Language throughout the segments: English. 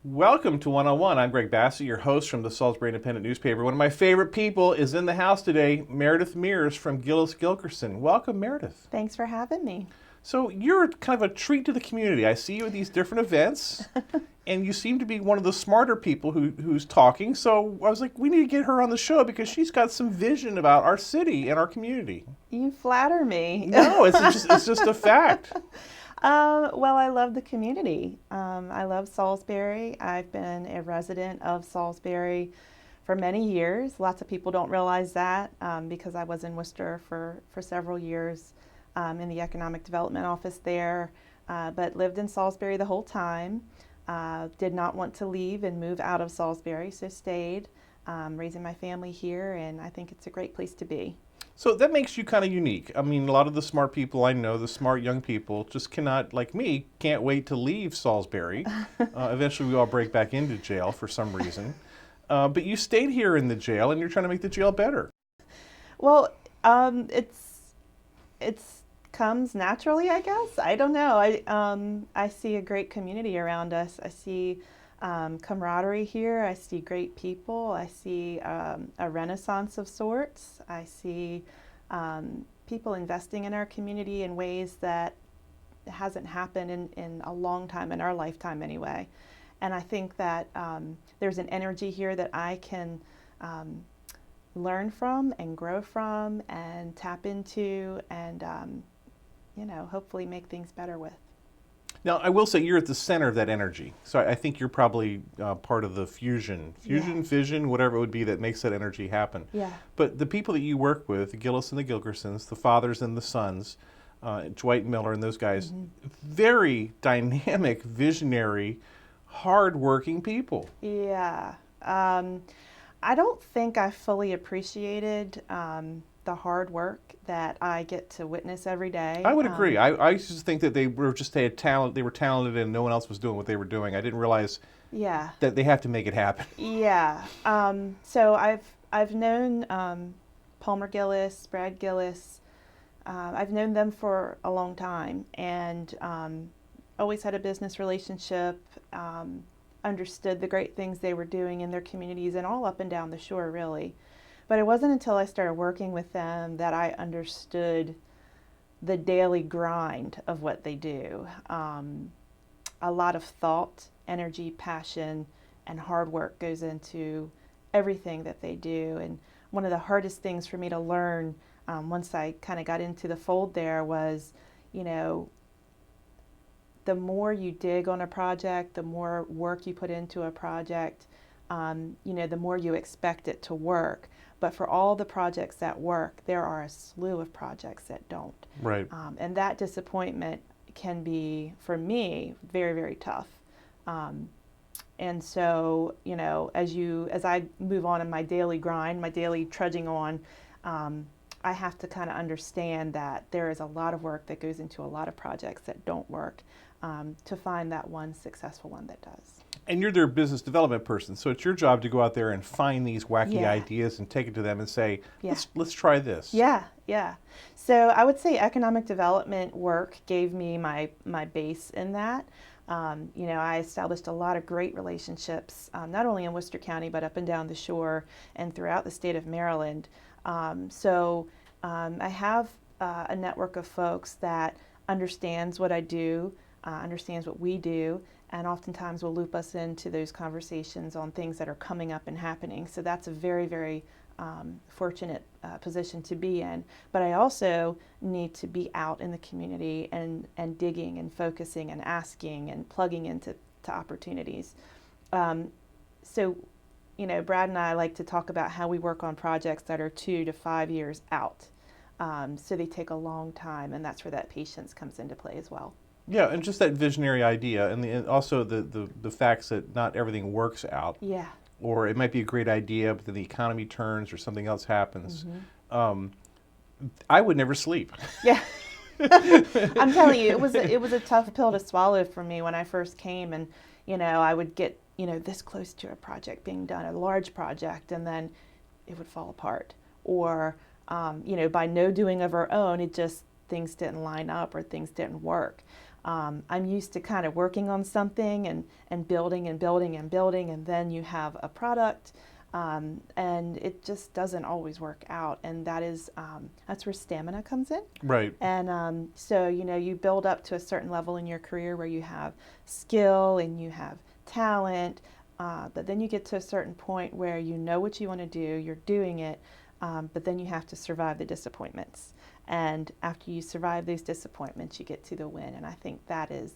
Welcome to One-on-One. I'm Greg Bassett, your host from the Salisbury Independent newspaper. One of my favorite people is in the house today, Meredith Mears from Gillis Gilkerson. Welcome, Meredith. Thanks for having me. So you're kind of a treat to the community. I see you at these different events, and you seem to be one of the smarter people who's talking. So I was like, we need to get her on the show because she's got some vision about our city and our community. You flatter me. No, it's just a fact. Well, I love the community. I love Salisbury. I've been a resident of Salisbury for many years. Lots of people don't realize that because I was in Worcester for several years in the economic development office there, but lived in Salisbury the whole time. Did not want to leave and move out of Salisbury, so stayed, raising my family here, and I think it's a great place to be. So that makes you kind of unique. I mean, a lot of the smart people I know, the smart young people, just cannot, like me, can't wait to leave Salisbury. Eventually we all break back into jail for some reason. But you stayed here in the jail and you're trying to make the jail better. Well, it's comes naturally, I guess. I don't know. I see a great community around us. I see camaraderie here. I see great people. I see a renaissance of sorts. I see people investing in our community in ways that hasn't happened in a long time, in our lifetime anyway. And I think that there's an energy here that I can learn from and grow from and tap into and hopefully make things better with. Now, I will say you're at the center of that energy. So I think you're probably part of the fission, fission, whatever it would be that makes that energy happen. Yeah. But the people that you work with, the Gillis and the Gilkersons, the fathers and the sons, Dwight Miller and those guys, very dynamic, visionary, hard-working people. Yeah. I don't think I fully appreciated the hard work that I get to witness every day. I would agree. I used to think that they were just they had talent. They were talented, and no one else was doing what they were doing. I didn't realize that they have to make it happen. Yeah. So I've known Palmer Gillis, Brad Gillis. I've known them for a long time, and always had a business relationship. Understood the great things they were doing in their communities and all up and down the shore, really. But it wasn't until I started working with them that I understood the daily grind of what they do. A lot of thought, energy, passion, and hard work goes into everything that they do. And one of the hardest things for me to learn once I kind of got into the fold there was, the more you dig on a project, the more work you put into a project, the more you expect it to work. But for all the projects that work, there are a slew of projects that don't. Right. And that disappointment can be, for me, very, very tough. And so, as I move on in my daily grind, my daily trudging on, I have to kind of understand that there is a lot of work that goes into a lot of projects that don't work to find that one successful one that does. And you're their business development person, so it's your job to go out there and find these wacky ideas and take it to them and say, let's try this. Yeah. So I would say economic development work gave me my base in that. I established a lot of great relationships, not only in Worcester County, but up and down the shore and throughout the state of Maryland. So I have a network of folks that understands what I do, understands what we do, and oftentimes will loop us into those conversations on things that are coming up and happening. So that's a very, very fortunate position to be in. But I also need to be out in the community and digging and focusing and asking and plugging into opportunities. So, Brad and I like to talk about how we work on projects that are 2 to 5 years out. So they take a long time, and that's where that patience comes into play as well. Yeah, and just that visionary idea, and also the facts that not everything works out. Yeah. Or it might be a great idea, but then the economy turns or something else happens. I would never sleep. Yeah. I'm telling you, it was a tough pill to swallow for me when I first came, and I would get this close to a project being done, a large project, and then it would fall apart, or by no doing of our own, it just things didn't line up or things didn't work. I'm used to kind of working on something and building and building and building, and then you have a product, and it just doesn't always work out. And that's where stamina comes in. Right. And so, you build up to a certain level in your career where you have skill and you have talent, but then you get to a certain point where you know what you want to do, you're doing it, but then you have to survive the disappointments. And after you survive these disappointments, you get to the win. And I think that is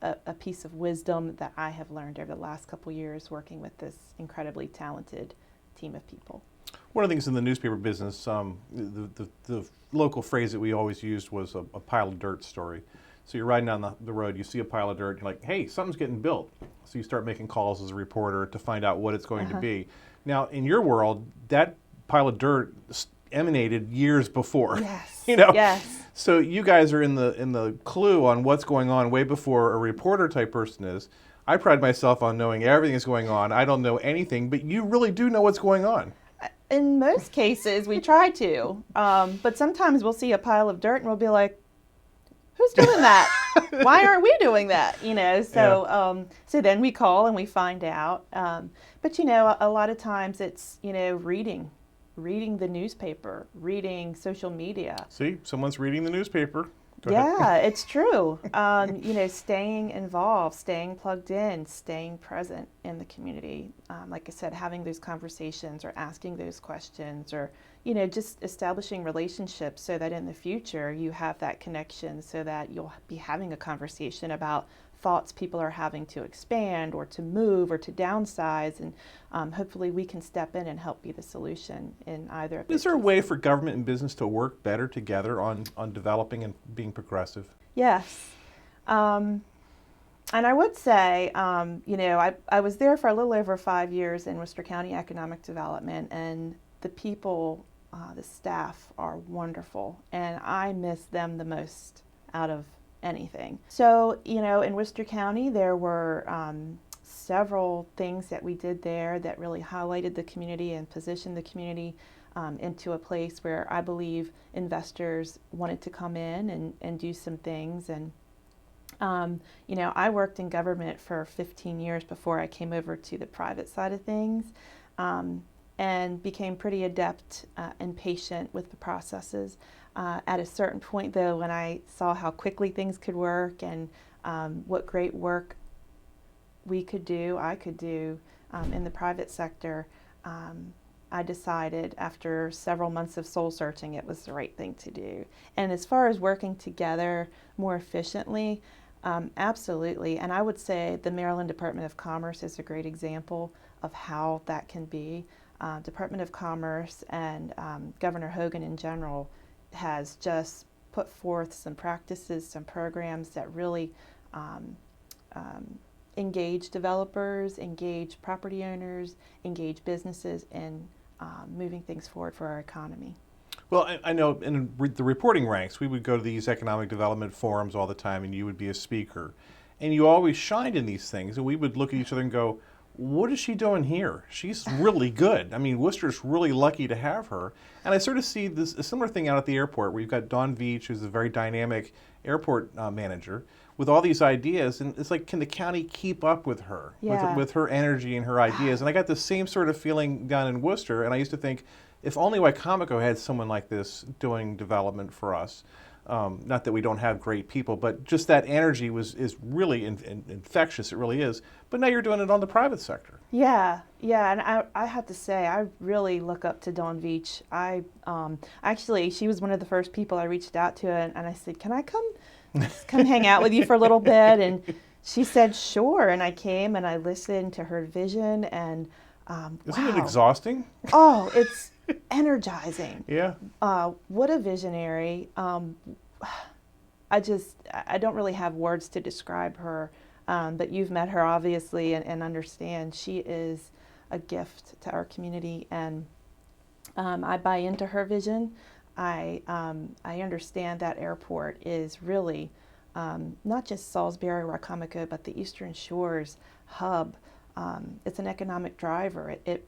a piece of wisdom that I have learned over the last couple years working with this incredibly talented team of people. One of the things in the newspaper business, the local phrase that we always used was a pile of dirt story. So you're riding down the road, you see a pile of dirt, you're like, hey, something's getting built. So you start making calls as a reporter to find out what it's going to be. Now, in your world, that pile of dirt emanated years before. Yes. Yes. So you guys are in the clue on what's going on way before a reporter type person is. I pride myself on knowing everything that's going on. I don't know anything, but you really do know what's going on. In most cases, we try to, but sometimes we'll see a pile of dirt and we'll be like, who's doing that? Why aren't we doing that? So so then we call and we find out. But a lot of times it's reading the newspaper, reading social media. See, someone's reading the newspaper. Go Yeah, ahead. it's true. Staying involved, staying plugged in, staying present in the community. Like I said, having those conversations or asking those questions, or just establishing relationships so that in the future you have that connection, so that you'll be having a conversation about thoughts people are having to expand or to move or to downsize, and hopefully we can step in and help be the solution in either of those. Is there a way for government and business to work better together on developing and being progressive? Yes. And I would say, I was there for a little over 5 years in Worcester County Economic Development, and the people, the staff are wonderful, and I miss them the most out of anything. So, in Worcester County, there were several things that we did there that really highlighted the community and positioned the community into a place where I believe investors wanted to come in and do some things. And, I worked in government for 15 years before I came over to the private side of things, and became pretty adept and patient with the processes. At a certain point, though, when I saw how quickly things could work and what great work I could do in the private sector, I decided after several months of soul searching it was the right thing to do. And as far as working together more efficiently, absolutely. And I would say the Maryland Department of Commerce is a great example of how that can be. Department of Commerce and Governor Hogan in general has just put forth some practices, some programs that really engage developers, engage property owners, engage businesses in moving things forward for our economy. Well, I know in the reporting ranks, we would go to these economic development forums all the time, and you would be a speaker. And you always shined in these things, and we would look at each other and go, what is she doing here? She's really good. I mean, Worcester's really lucky to have her. And I sort of see a similar thing out at the airport where you've got Dawn Veach, who's a very dynamic airport manager, with all these ideas. And it's like, can the county keep up with her, with her energy and her ideas? And I got the same sort of feeling down in Worcester. And I used to think, if only Wycomico had someone like this doing development for us. Not that we don't have great people, but just that energy is really infectious. It really is. But now you're doing it on the private sector. Yeah, and I have to say, I really look up to Dawn Veach. Actually, she was one of the first people I reached out to, and I said, can I come hang out with you for a little bit? And she said, sure. And I came and I listened to her vision, and Isn't it exhausting? Oh, energizing. Yeah. What a visionary. I don't really have words to describe her, but you've met her obviously and understand she is a gift to our community, and I buy into her vision. I understand that airport is really not just Salisbury, Wacomico, but the Eastern Shore's hub. It's an economic driver. It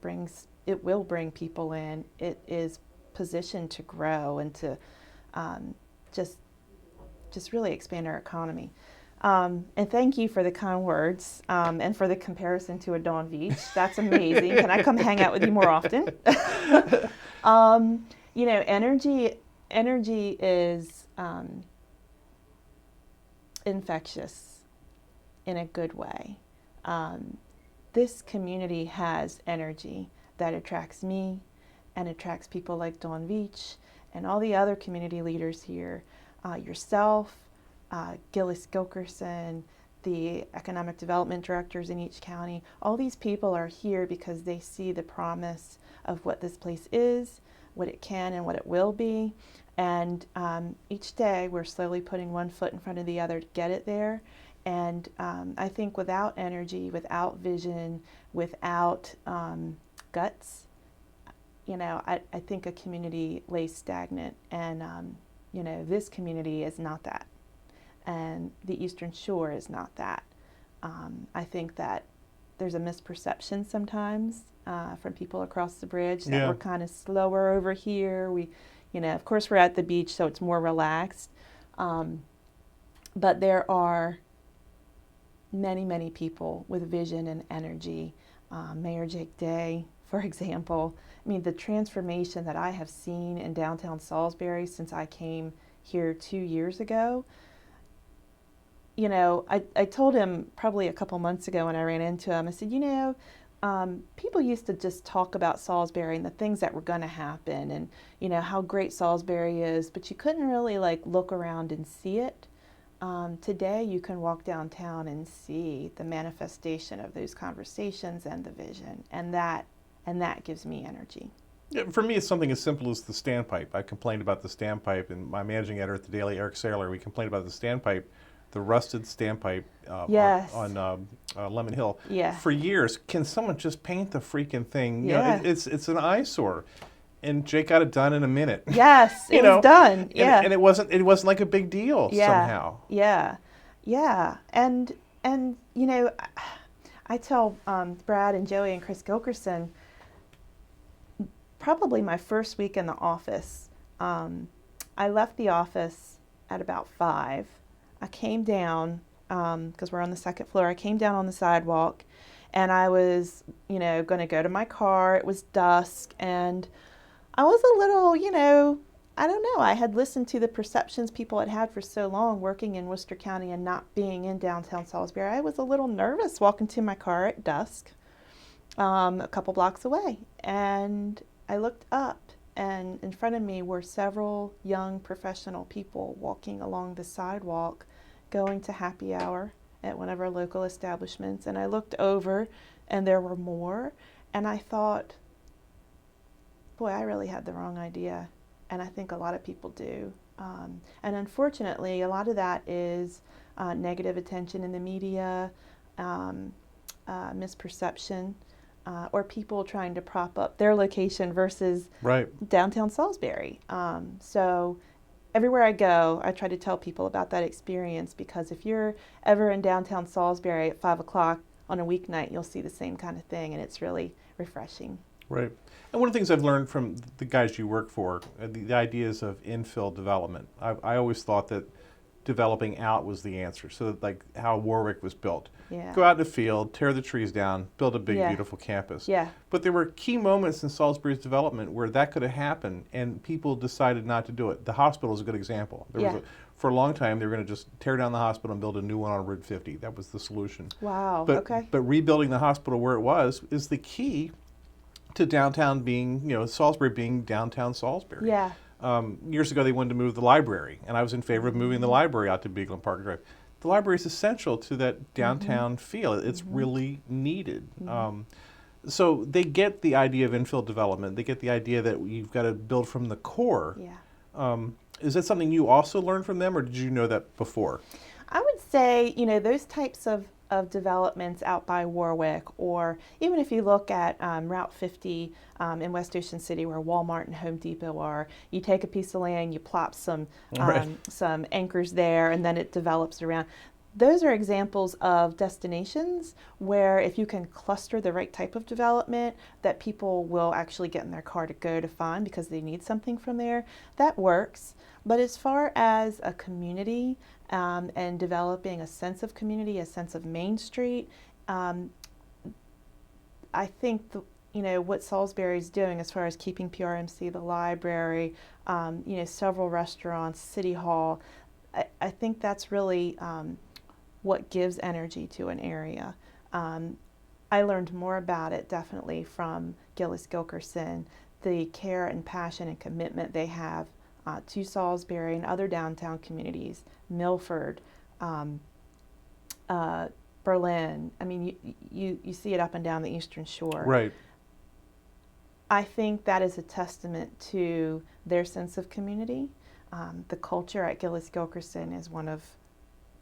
will bring people in. It is positioned to grow and to just really expand our economy. And thank you for the kind words and for the comparison to a Dawn Beach. That's amazing. Can I come hang out with you more often? You know, energy is infectious in a good way. This community has energy that attracts me and attracts people like Dawn Veach and all the other community leaders here, yourself, Gillis Gilkerson, the economic development directors in each county. All these people are here because they see the promise of what this place is, what it can and what it will be. And each day we're slowly putting one foot in front of the other to get it there. And I think without energy, without vision, without guts, you know, I think a community lays stagnant. And, you know, this community is not that. And the Eastern Shore is not that. I think that there's a misperception sometimes from people across the bridge that we're kind of slower over here. You know, of course we're at the beach, so it's more relaxed. But there are many, many people with vision and energy. Mayor Jake Day, for example. I mean, the transformation that I have seen in downtown Salisbury since I came here 2 years ago. You know, I told him probably a couple months ago when I ran into him, I said, you know, people used to just talk about Salisbury and the things that were going to happen and, you know, how great Salisbury is, but you couldn't really like look around and see it. Today you can walk downtown and see the manifestation of those conversations and the vision, and that gives me energy. Yeah, for me, it's something as simple as the standpipe. I complained about the standpipe, and my managing editor at the Daily, Eric Saylor, we complained about the standpipe, the rusted standpipe Yes. on Lemon Hill. Yeah. For years. Can someone just paint the freaking thing? Yeah. You know, it's an eyesore. And Jake got it done in a minute. Yes, it was done. Yeah. And it wasn't like a big deal somehow. Yeah. Yeah. And you know, I tell Brad and Joey and Chris Gilkerson, probably my first week in the office, I left the office at about 5. I came down, because we're on the second floor, I came down on the sidewalk and I was, you know, going to go to my car. It was dusk and I was a little, you know, I don't know. I had listened to the perceptions people had had for so long working in Worcester County and not being in downtown Salisbury. I was a little nervous walking to my car at dusk, a couple blocks away. And I looked up and in front of me were several young professional people walking along the sidewalk, going to happy hour at one of our local establishments. And I looked over and there were more. And I thought, boy, I really had the wrong idea. And I think a lot of people do. And unfortunately, a lot of that is negative attention in the media, misperception, or people trying to prop up their location versus downtown Salisbury. So everywhere I go, I try to tell people about that experience, because if you're ever in downtown Salisbury at 5 o'clock on a weeknight, you'll see the same kind of thing, and it's really refreshing. Right. And one of the things I've learned from the guys you work for, the ideas of infill development. I always thought that developing out was the answer. So like how Warwick was built. Yeah. Go out in the field, tear the trees down, build a big, beautiful campus. Yeah. But there were key moments in Salisbury's development where that could have happened, and people decided not to do it. The hospital is a good example. For a long time, they were going to just tear down the hospital and build a new one on Route 50. That was the solution. Wow. But rebuilding the hospital where it was is the key to downtown being, you know, Salisbury being downtown Salisbury. Yeah. Years ago, they wanted to move the library, and I was in favor of moving the library out to Beagle and Park Drive. The library is essential to that downtown feel. It's really needed. So they get the idea of infill development. They get the idea that you've got to build from the core. Yeah. Is that something you also learned from them, or did you know that before? I would say, those types of developments out by Warwick, or even if you look at Route 50 in West Ocean City where Walmart and Home Depot are, you take a piece of land, you plop some Right. some anchors there, and then it develops around. Those are examples of destinations where if you can cluster the right type of development that people will actually get in their car to go to find because they need something from there, that works. But as far as a community and developing a sense of community, a sense of Main Street, I think what Salisbury is doing as far as keeping PRMC, the library, several restaurants, City Hall, I think that's really what gives energy to an area. I learned more about it definitely from Gillis Gilkerson, the care and passion and commitment they have to Salisbury and other downtown communities, Milford, Berlin. I mean, you see it up and down the Eastern Shore. Right. I think that is a testament to their sense of community. The culture at Gillis Gilkerson is one of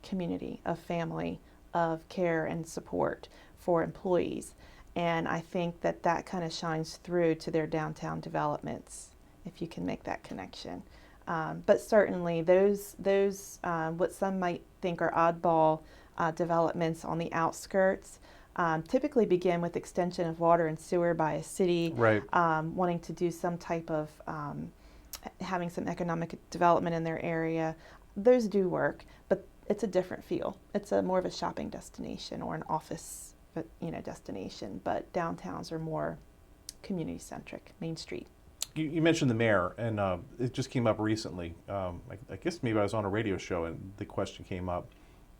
community, of family, of care and support for employees. And I think that kind of shines through to their downtown developments, if you can make that connection. But certainly those what some might think are oddball developments on the outskirts typically begin with extension of water and sewer by a city, Right. wanting to do some type of having some economic development in their area. Those do work, but it's a different feel. It's more of a shopping destination or an office, destination. But downtowns are more community-centric, Main Street. You mentioned the mayor, and it just came up recently. I guess maybe I was on a radio show, and the question came up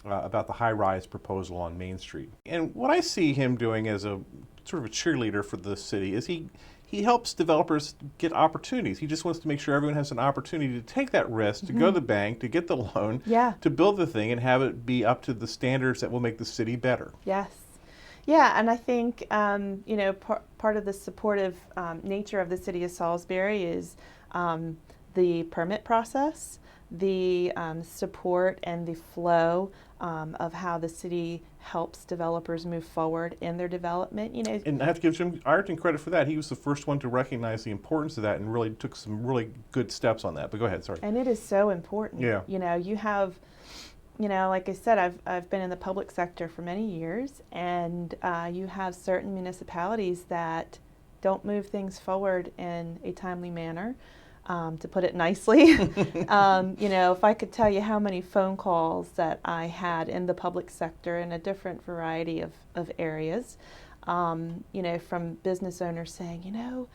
about the high-rise proposal on Main Street. And what I see him doing as a sort of a cheerleader for the city is he helps developers get opportunities. He just wants to make sure everyone has an opportunity to take that risk, to go to the bank, to get the loan, Yeah. to build the thing, and have it be up to the standards that will make the city better. Yes. Yeah, and I think, part of the supportive nature of the city of Salisbury is the permit process, the support and the flow of how the city helps developers move forward in their development. And I have to give Jim Ireton credit for that. He was the first one to recognize the importance of that and really took some really good steps on that. But go ahead, sorry. And it is so important. Yeah. You have, like I said, I've been in the public sector for many years, and you have certain municipalities that don't move things forward in a timely manner. To put it nicely, if I could tell you how many phone calls that I had in the public sector in a different variety of areas, from business owners saying,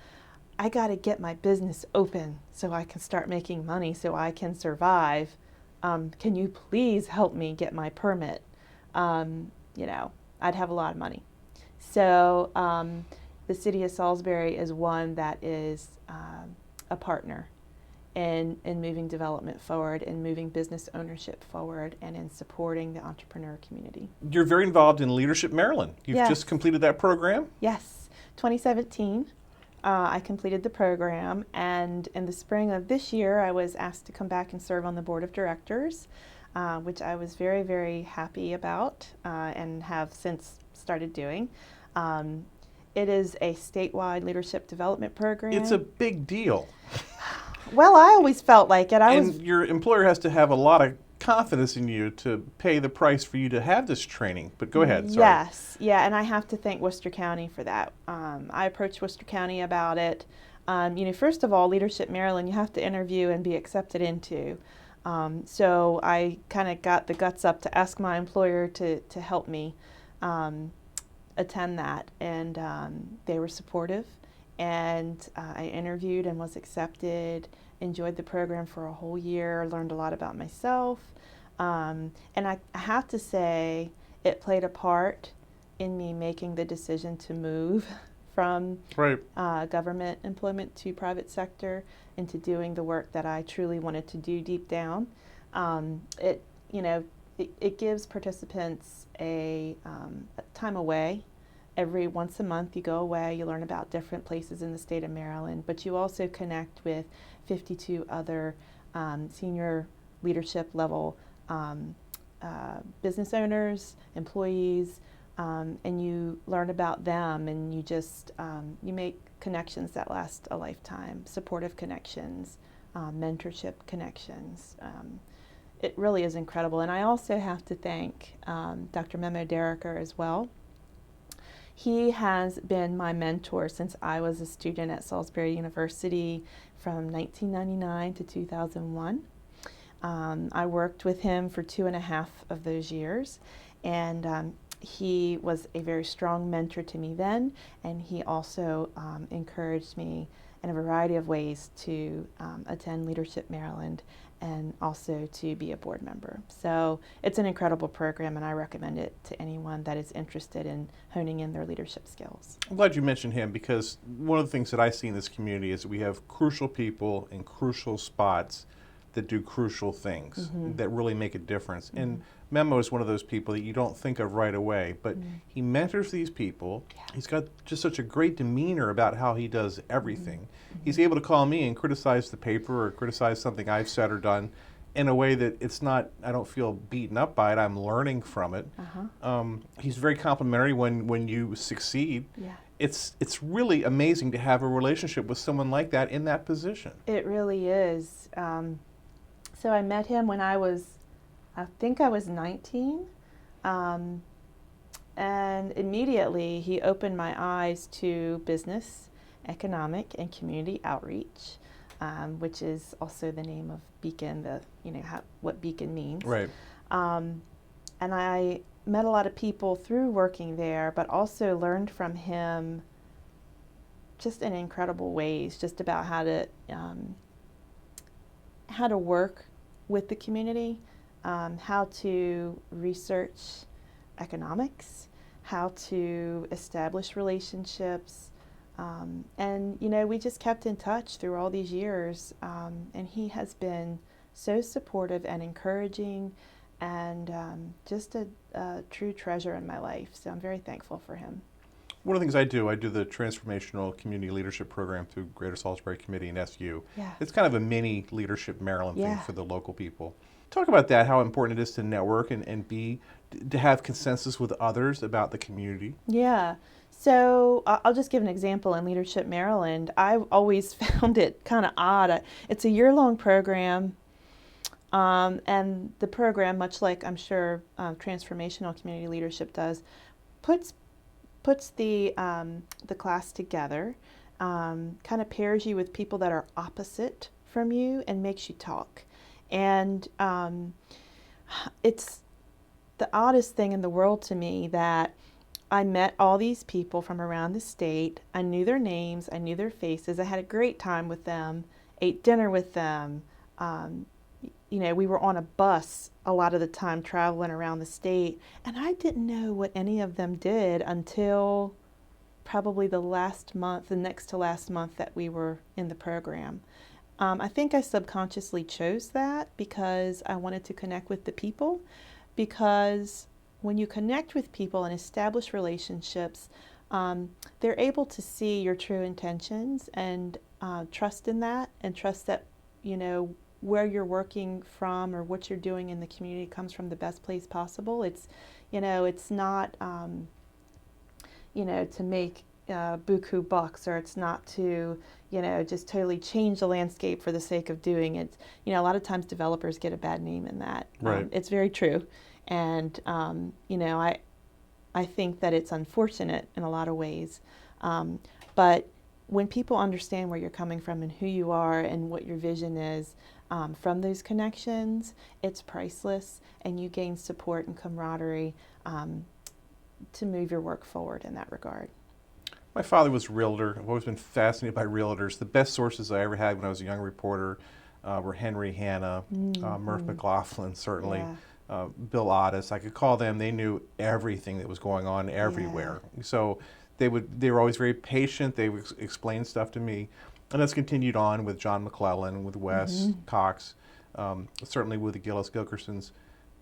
I got to get my business open so I can start making money so I can survive. Can you please help me get my permit? I'd have a lot of money. So the city of Salisbury is one that is a partner in moving development forward, and moving business ownership forward, and in supporting the entrepreneur community. You're very involved in Leadership Maryland. You've Yes. just completed that program? Yes, 2017. I completed the program, and in the spring of this year, I was asked to come back and serve on the board of directors, which I was very, very happy about and have since started doing. It is a statewide leadership development program. It's a big deal. Well, I always felt like it. Your employer has to have a lot of confidence in you to pay the price for you to have this training. But go ahead, sorry. Yes, yeah, and I have to thank Worcester County for that. I approached Worcester County about it. First of all, Leadership Maryland, you have to interview and be accepted into. So I kind of got the guts up to ask my employer to help me attend that, and they were supportive. And I interviewed and was accepted, enjoyed the program for a whole year, learned a lot about myself. And I have to say, it played a part in me making the decision to move from Right. Government employment to private sector, into doing the work that I truly wanted to do deep down. It gives participants a time away every once a month you go away, you learn about different places in the state of Maryland, but you also connect with 52 other senior leadership level business owners, employees, and you learn about them, and you just you make connections that last a lifetime, supportive connections, mentorship connections. It really is incredible. And I also have to thank Dr. Memo Derricker as well. He has been my mentor since I was a student at Salisbury University from 1999 to 2001. I worked with him for 2.5 of those years, and he was a very strong mentor to me then, and he also encouraged me in a variety of ways to attend Leadership Maryland and also to be a board member. So it's an incredible program, and I recommend it to anyone that is interested in honing in their leadership skills. I'm glad you mentioned him, because one of the things that I see in this community is we have crucial people in crucial spots that do crucial things that really make a difference. And Memo is one of those people that you don't think of right away, but he mentors these people. Yeah. He's got just such a great demeanor about how he does everything. He's able to call me and criticize the paper or criticize something I've said or done in a way that it's not, I don't feel beaten up by it, I'm learning from it. He's very complimentary when you succeed. Yeah. It's really amazing to have a relationship with someone like that in that position. It really is. So I met him when I think I was 19, and immediately he opened my eyes to business, economic, and community outreach, which is also the name of Beacon, what Beacon means. Right. And I met a lot of people through working there, but also learned from him just in incredible ways, just about how to work with the community, how to research economics, how to establish relationships, and we just kept in touch through all these years, and he has been so supportive and encouraging, and just a true treasure in my life. So I'm very thankful for him. One of the things I do the Transformational Community Leadership Program through Greater Salisbury Committee and SU. Yeah. It's kind of a mini Leadership Maryland thing for the local people. Talk about that, how important it is to network and to have consensus with others about the community. Yeah. So I'll just give an example. In Leadership Maryland, I've always found it kind of odd. It's a year-long program, and the program, much like I'm sure Transformational Community Leadership does, puts the class together, kind of pairs you with people that are opposite from you and makes you talk. And it's the oddest thing in the world to me that I met all these people from around the state. I knew their names, I knew their faces. I had a great time with them, ate dinner with them. We were on a bus a lot of the time traveling around the state, and I didn't know what any of them did until probably the next to last month that we were in the program. I think I subconsciously chose that because I wanted to connect with the people, because when you connect with people and establish relationships, they're able to see your true intentions and trust in that, and trust that, where you're working from or what you're doing in the community comes from the best place possible. It's not, to make buku bucks, or it's not to, just totally change the landscape for the sake of doing it. A lot of times developers get a bad name in that. Right. It's very true. And, I think that it's unfortunate in a lot of ways. But when people understand where you're coming from and who you are and what your vision is, from those connections, it's priceless, and you gain support and camaraderie to move your work forward in that regard. My father was a realtor. I've always been fascinated by realtors. The best sources I ever had when I was a young reporter were Henry Hanna, Murph McLaughlin, certainly, Bill Otis. I could call them. They knew everything that was going on everywhere. Yeah. So they were always very patient. They would explain stuff to me. And that's continued on with John McClellan, with Wes Cox, certainly with the Gillis Gilkersons.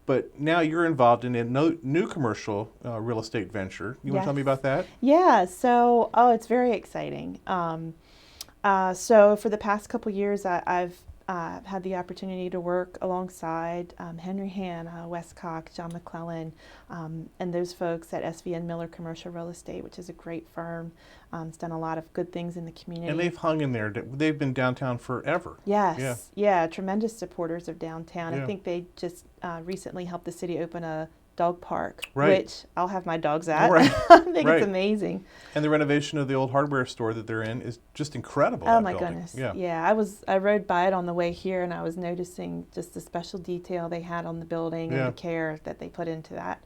But now you're involved in a new commercial real estate venture. You want to tell me about that? Yeah, so, it's very exciting. So for the past couple years, I've had the opportunity to work alongside Henry Hanna, Westcock, John McClellan, and those folks at SVN Miller Commercial Real Estate, which is a great firm. It's done a lot of good things in the community. And they've hung in there. They've been downtown forever. Yes, yeah, tremendous supporters of downtown. Yeah. I think they just recently helped the city open a dog park, Right. which I'll have my dogs at. Right. I think Right. it's amazing. And the renovation of the old hardware store that they're in is just incredible. Oh that my building. goodness. Yeah. Yeah, I rode by it on the way here, and I was noticing just the special detail they had on the building Yeah. and the care that they put into that,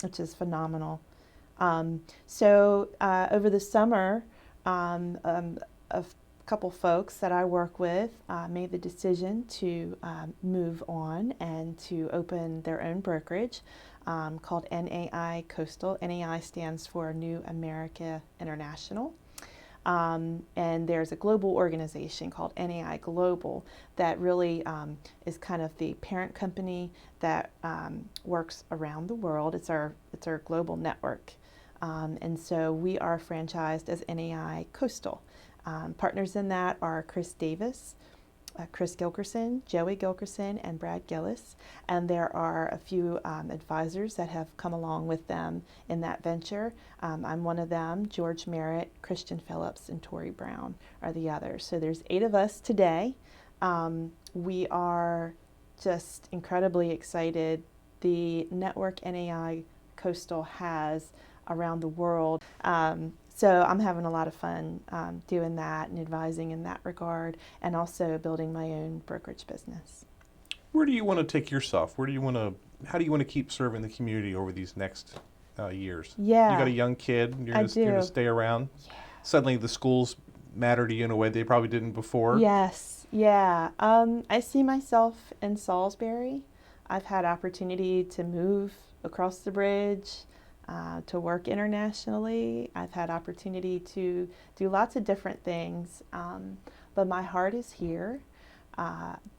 which is phenomenal. So over the summer, a couple folks that I work with made the decision to move on and to open their own brokerage called NAI Coastal. NAI stands for New America International. And there's a global organization called NAI Global that really is kind of the parent company that works around the world. It's our global network. And so we are franchised as NAI Coastal. Partners in that are Chris Davis, Chris Gilkerson, Joey Gilkerson, and Brad Gillis. And there are a few advisors that have come along with them in that venture. I'm one of them. George Merritt, Christian Phillips, and Tori Brown are the others. So there's 8 of us today. We are just incredibly excited. The network NAI Coastal has around the world. So I'm having a lot of fun doing that and advising in that regard, and also building my own brokerage business. Where do you want to take yourself? How do you want to keep serving the community over these next years? Yeah. You got a young kid. You're I going to do. stay around. Yeah. Suddenly the schools matter to you in a way they probably didn't before. Yes, yeah. I see myself in Salisbury. I've had opportunity to move across the bridge, to work internationally. I've had opportunity to do lots of different things, but my heart is here.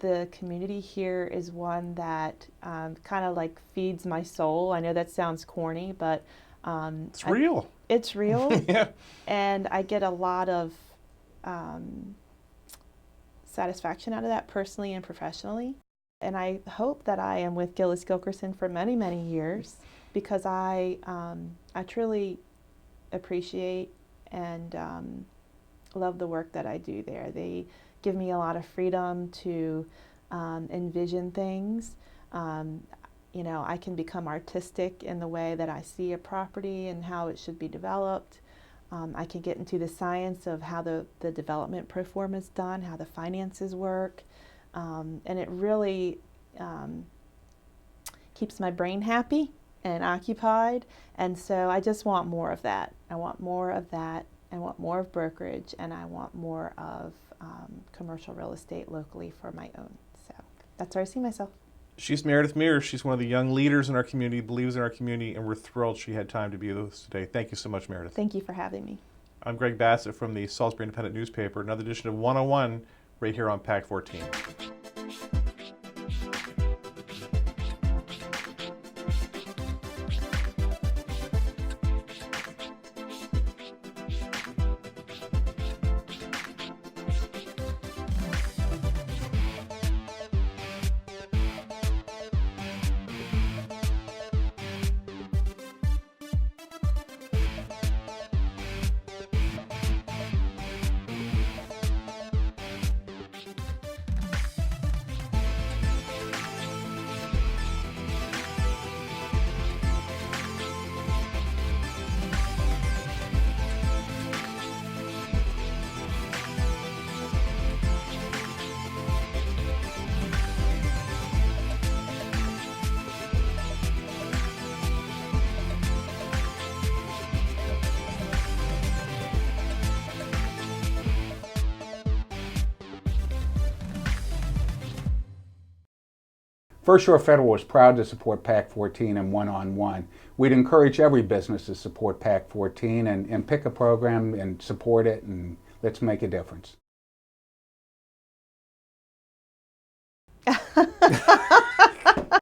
The community here is one that kind of like feeds my soul. I know that sounds corny, but It's real. It's real. Yeah. And I get a lot of satisfaction out of that personally and professionally. And I hope that I am with Gillis Gilkerson for many, many years, because I truly appreciate and love the work that I do there. They give me a lot of freedom to envision things. I can become artistic in the way that I see a property and how it should be developed. I can get into the science of how the development pro forma is done, how the finances work, and it really keeps my brain happy and occupied. And so I just want more of that. I want more of that. I want more of brokerage, and I want more of commercial real estate locally for my own. So that's where I see myself. She's Meredith Mears. She's one of the young leaders in our community, believes in our community, and we're thrilled she had time to be with us today. Thank you so much, Meredith. Thank you for having me. I'm Greg Bassett from the Salisbury Independent newspaper. Another edition of 101 right here on PAC 14. First Shore Federal is proud to support PAC 14 and one-on-one. We'd encourage every business to support PAC 14 and pick a program and support it, and let's make a difference.